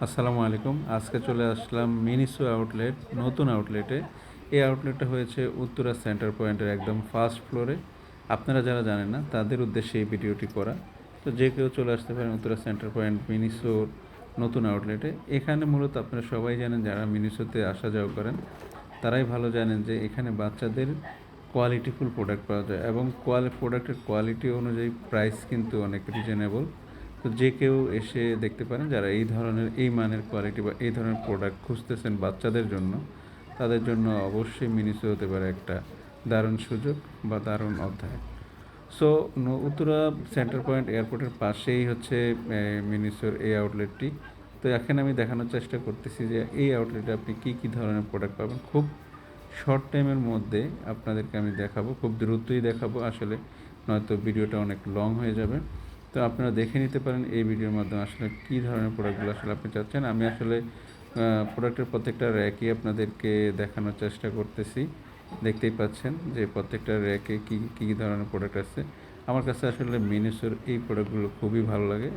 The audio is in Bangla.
আসসালামু আলাইকুম। আজকে চলে আসলাম মিনিসো আউটলেট, নতুন আউটলেটে। এই আউটলেটটা হয়েছে উত্তরা সেন্টার পয়েন্টের একদম ফার্স্ট ফ্লোরে। আপনারা যারা জানেন না তাদের উদ্দেশ্যে এই ভিডিওটি করা। তো যে কেউ চলে আসতে পারেন উত্তরা সেন্টার পয়েন্ট মিনিসোর নতুন আউটলেটে। এখানে মূলত আপনারা সবাই জানেন যারা মিনিসোতে আসা যাওয়া করেন, তারাই ভালো জানেন যে এখানে বাচ্চাদের কোয়ালিটিফুল প্রোডাক্ট পাওয়া যায় এবং প্রোডাক্টের কোয়ালিটি অনুযায়ী প্রাইস কিন্তু অনেক রিজনেবল। তো যে কেউ এসে দেখতে পারেন যারা এই মানের কোয়ালিটি বা এই ধরনের প্রোডাক্ট খুঁজতেছেন বাচ্চাদের জন্য, তাদের জন্য অবশ্যই মিনিসো হতে পারে একটা দারুণ সুযোগ বা দারুণ অধ্যায়। সো উত্তরা সেন্টার পয়েন্ট এয়ারপোর্টের পাশেই হচ্ছে মিনিসোর এই আউটলেটটি। তো এখানে আমি দেখানোর চেষ্টা করতেছি যে এই আউটলেটে আপনি কী কী ধরনের প্রোডাক্ট পাবেন। খুব শর্ট টাইমের মধ্যে আপনাদেরকে আমি দেখাবো, খুব দ্রুতই দেখাবো আসলে, নয়তো ভিডিওটা অনেক লং হয়ে যাবে। তো আপনারা দেখে নিতে পারেন এই ভিডিওর মাধ্যমে আসলে কী ধরনের প্রোডাক্টগুলো আসলে আপনি চাচ্ছেন। আমি আসলে প্রোডাক্টের প্রত্যেকটা র্যাকই আপনাদেরকে দেখানোর চেষ্টা করতেছি। দেখতেই পাচ্ছেন যে প্রত্যেকটা র্যাকে কী কী ধরনের প্রোডাক্ট আছে। আমার কাছে আসলে মিনিসোর এই প্রোডাক্টগুলো খুবই ভালো লাগে।